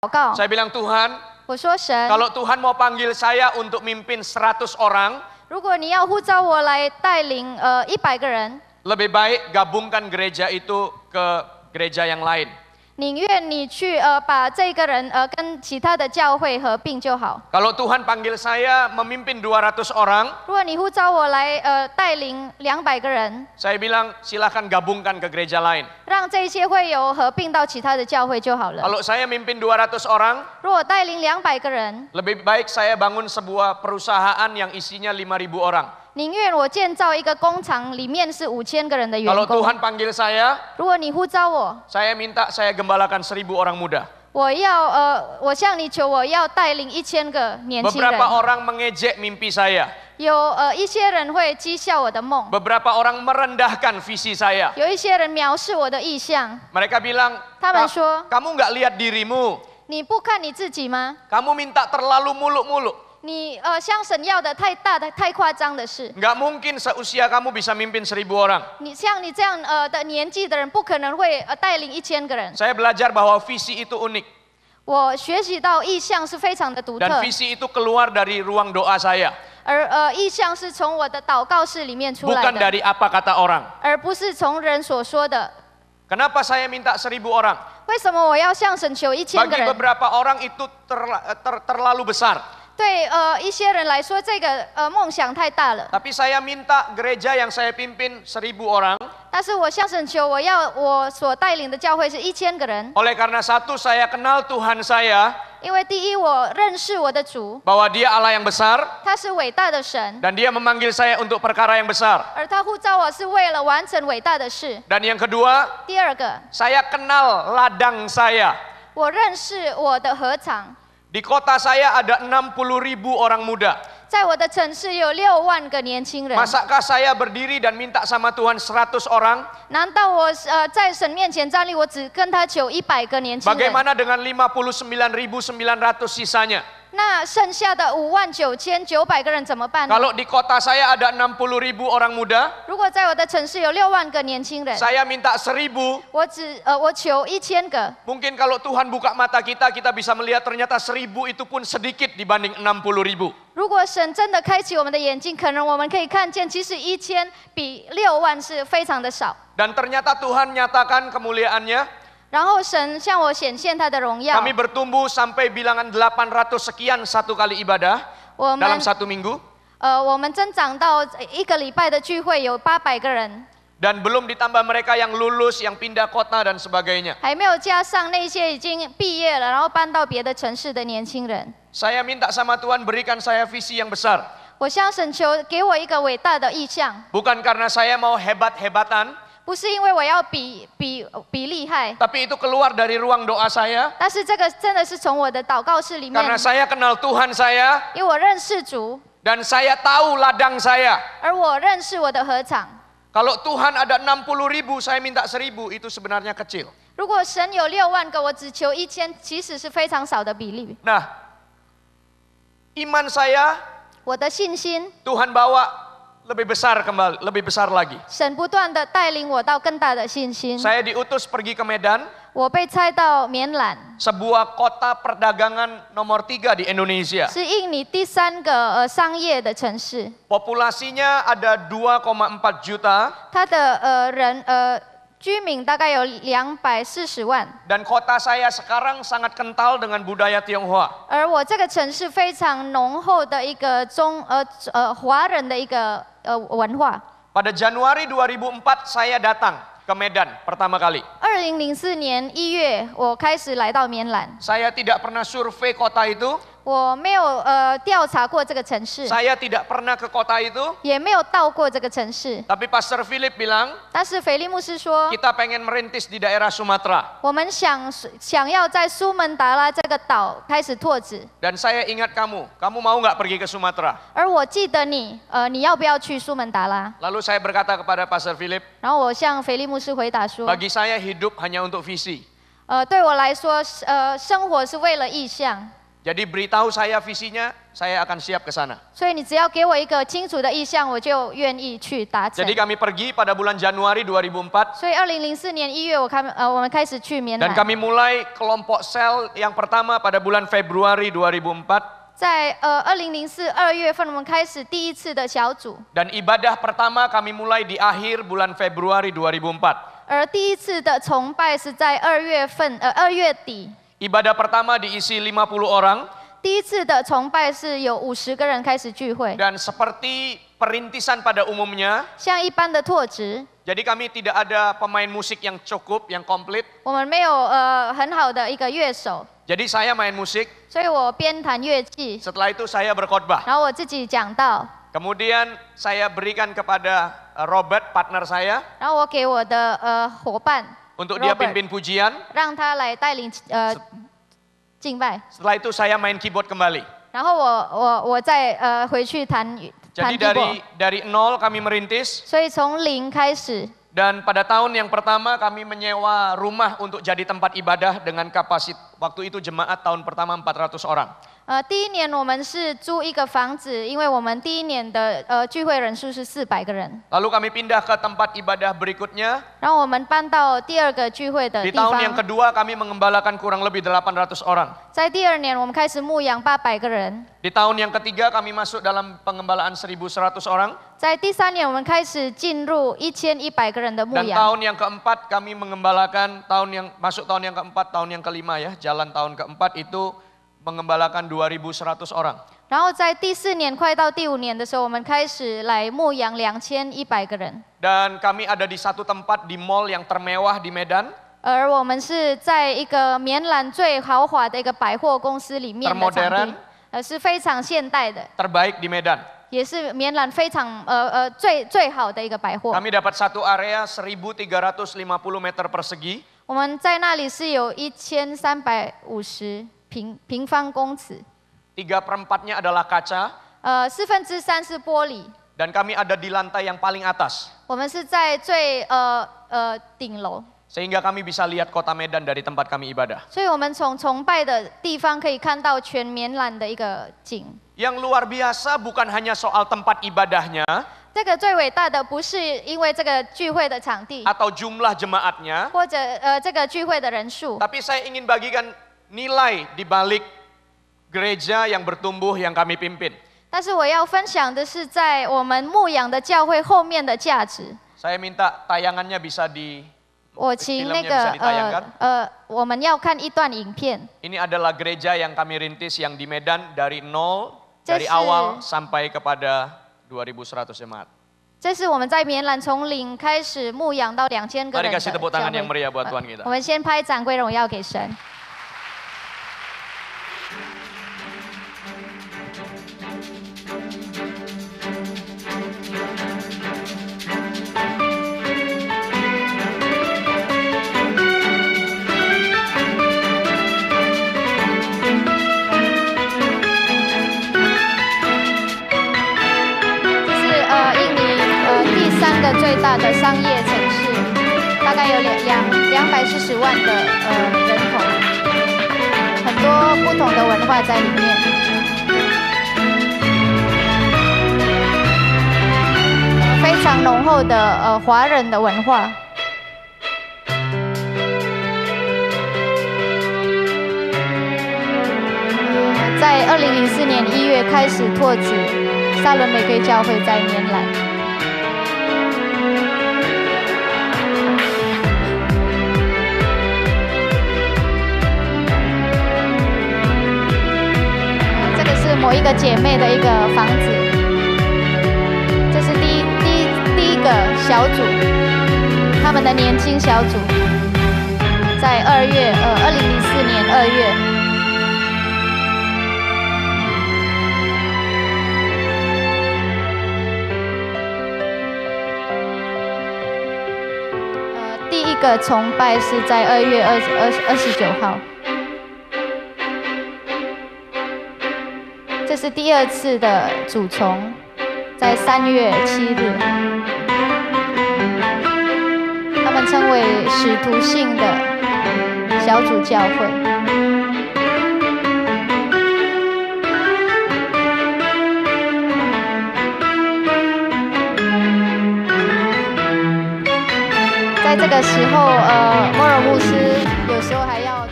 祷告。 Saya bilang, Tuhan, 我说神， kalau Tuhan mau panggil saya untuk mimpin 100 orang, 如果你要呼召我来带领100个人， lebih baik gabungkan gereja itu ke gereja yang lain. 宁愿你去把这个人跟其他的教会合并就好。 Kalau Tuhan panggil saya memimpin 200 orang, 如果你呼召我来带领200个人， saya bilang silahkan gabungkan ke gereja lain. 让这些会友合并到其他的教会就好了。 Kalau saya mimpin 200 orang, 如果带领200个人， lebih baik saya bangun sebuah perusahaan yang isinya 5.000 orang. 宁愿我建造一个工厂，里面是5000个人的员 Kalau 工。 Tuhan panggil saya, 如果你呼召我， saya minta saya gembalakan 1000 orang muda. 我向你求，我要带领1000个年轻人。 Beberapa orang mengejek mimpi saya. 有一些人会讥笑我的梦， Beberapa orang merendahkan visi saya. 有一些人藐视我的意向。 Mereka bilang, 他们说 kamu nggak lihat dirimu, 你不看你自己吗？ kamu minta terlalu muluk-muluk. 你向神要的太大的、太夸张的事。 Nggak mungkin seusia kamu bisa mimpin 1000 orang. 你像你这样的年纪的人，不可能会带领1000个人。 Saya belajar bahwa visi itu unik. 我学习到意向是非常的独 Dan 特， visi itu keluar dari ruang doa saya. 而意向是从我的祷告室里面出来 Bukan 的， dari apa kata orang. 而不是从人所说的。 Kenapa saya minta 1000 orang? 为什么我要向神求1000个 Bagi 人？ beberapa orang itu terlalu besar. 对一些人来说，这个梦想太大了。 Tapi saya minta gereja yang saya pimpin 1000 orang. 但是我向神求，我所带领的教会是1000个人， Oleh karena satu, saya kenal Tuhan saya, 因为第一我认识我的主， bahwa Dia Allah yang besar, 他是伟大的神， dan Dia memanggil saya untuk perkara yang besar. 而他呼召我是为了完成伟大的事。 Dan yang kedua, 第二个， saya kenal ladang saya. 我认识我的禾场， Di kota saya ada 60.000 orang muda. 在我的城市有6万个年轻人。 Masakah saya berdiri dan minta sama Tuhan 100 orang? 难道我在神面前站立，我只跟他求100个年轻人？ Bagaimana dengan 59.900 sisanya? 那剩下的59900个人怎么办呢？ Kalau di kota saya ada 60.000 orang muda, 如果在我的城市有6万个年轻人， saya minta 1000. 我求1000个。 Mungkin kalau Tuhan buka mata kita, kita bisa melihat ternyata 1000 itu pun sedikit dibanding 60.000. 如果神真的开启我们的眼睛，可能我们可以看见，其实1000比6万是非常的少。 Dan ternyata Tuhan nyatakan kemuliaannya. 然后神向我显现他的荣耀。 Kami bertumbuh sampai bilangan 800 sekian satu kali ibadah 我们 dalam 1 minggu. 我们增长到1个礼拜的聚会有800个人， Dan belum ditambah mereka yang lulus, yang pindah kota dan sebagainya. 还没有加上那些已经毕业了，然后搬到别的城市的年轻人。 Saya minta sama Tuhan berikan saya visi yang besar. 我向神求，给我一个伟大的意向， Bukan karena saya mau hebat-hebatan, 不是因为我要比厉害， tapi itu keluar dari ruang doa saya. 但是这个真的是从我的祷告室里面， Karena saya kenal Tuhan saya 因为我认识主， dan saya tahu ladang saya. 而我认识我的禾场。 Kalau Tuhan ada 60.000, saya minta 1000, itu sebenarnya kecil. 如果神有6万个，我只求1000，其实是非常少的比例。 Nah, iman saya 我的信心， Tuhan bawa lebih besar kembali, lebih besar lagi. 神不断的带领我到更大的信心。 Saya diutus pergi ke Medan, 我被差到棉兰， sebuah kota perdagangan nomor 3 di Indonesia. 是印尼第3个商业的城市， Populasinya ada 2,4 juta 它的居民大概有240万， dan kota saya sekarang sangat kental dengan budaya Tionghoa. 而我这个城市非常浓厚的一个华人的一个文化。 Pada Januari 2004 saya datang ke Medan pertama kali. 2004年1月，我开始来到棉兰， Saya tidak pernah survei kota itu, 我没有调查过这个城市， saya tidak pernah ke kota itu, 也没有到过这个城市。 tapi Pastor Philip bilang, 但是腓力牧师说， kita pengen merintis di daerah Sumatera. 我们想要在苏门答腊这个岛开始拓址。 Dan saya ingat kamu mau nggak pergi ke Sumatera? 而我记得你要不要去苏门答腊？ Lalu saya berkata kepada Pastor Philip, 然后我向腓力牧师回答说， bagi saya hidup hanya untuk visi. 对我来说，生活是为了意向。 Jadi beritahu saya visinya, saya akan siap ke sana. 所以你只要给我一个清楚的意向，我就愿意去达成 Jadi。kami pergi pada bulan Januari 2004. 所以2004年1月，我们开始去棉 Dan 兰。 kami mulai kelompok sel yang pertama pada bulan Februari 2004. 在2004 2月份，我们开始第一次的小组， Dan ibadah pertama kami mulai di akhir bulan Februari 2004. 而第一次的崇拜是在2月底。 Ibadah pertama diisi 50 orang. 第一次的崇拜是有50个人开始聚会， Dan seperti perintisan pada umumnya, 像一般的拓殖， jadi kami tidak ada pemain musik yang cukup, yang komplit. 我们没有很好的一个乐手， Jadi saya main musik, 所以我边弹乐器， setelah itu saya berkhotbah. 然后我自己讲道， Kemudian saya berikan kepada Robert, partner saya, 然后我给我的伙伴 untuk dia Robert， pimpin pujian. 让他来带领敬拜， Setelah itu saya main keyboard kembali. 然后我再回去弹 Jadi keyboard， dari nol kami merintis. 所以从0开始。 Dan pada tahun yang pertama kami menyewa rumah untuk jadi tempat ibadah dengan kapasitas waktu itu jemaat tahun pertama 400 orang. 第一年我们是租一个房子，因为我们第一年的聚会人数是400个人。 Lalu kami pindah ke tempat ibadah berikutnya. 然后我们搬到第二个聚会的 Di 地 tahun yang 方， kedua kami mengembalakan kurang lebih 800 orang. 在第2年我们开始牧养800个人， Di tahun yang ketiga kami masuk dalam pengembalaan 1.100 orang. 在第3年我们开始进入1100个人的牧 Dan 养， tahun yang keempat kami mengembalakan masuk tahun yang keempat, tahun yang kelima ya, jalan tahun keempat itu mengembalakan 2.100 orang. 然后在第4年快到第5年的时候，我们开始来牧养2100个人， Dan kami ada di satu tempat di mall yang termewah di Medan. 而我们是在一个棉兰最豪华的一个百货公司里面的场地，是非常现代的， Terbaik di Medan. 也是棉兰非常最好的一个百货。 Kami dapat satu area 1.350 meter persegi. 我们在那里是有1350平方公尺， 3/4-nya adalah kaca. 3/4是玻璃。 Dan kami ada di lantai yang paling atas. 我们是在最顶楼， Sehingga kami bisa lihat kota Medan dari tempat kami ibadah. 所以我们从崇拜的地方可以看到全棉兰的一个景。 Yang luar biasa bukan hanya soal tempat ibadahnya 这个最伟大的不是因为这个聚会的场地， atau jumlah jemaatnya, 或者这个聚会的人数， tapi saya ingin bagikan nilai di balik gereja yang bertumbuh yang kami pimpin. 但是我要分享的是在我们牧养的教会后面的价值。 Saya minta tayangannya bisa 我请那 filmnya bisa 个 ditayangkan. 我们要看一段影片。 Ini adalah gereja yang kami rintis yang di Medan dari nol, dari Jadi- awal sampai kepada 2.100 jemaat. 这是我们在棉兰从0开始牧养到2000个 Mari 人的 kasih 教 tepuk tangan yang 会。 meriah buat Tuhan kita. 我们先拍掌归荣耀给神。 这是印尼第3个最大的商业城市，大概有240万的人口，很多不同的文化在里面。非常浓厚的华人的文化。在2004年1月开始拓殖撒伦玫瑰教会在棉兰。这个是某一个姐妹的一个房子，这是第一个小组，他们的年轻小组，在2004年2月。 第一个崇拜是在2月29号，这是第2次的主崇，在3月7日，他们称为使徒性的小组教会。个时候，莫尔牧师有时候还要。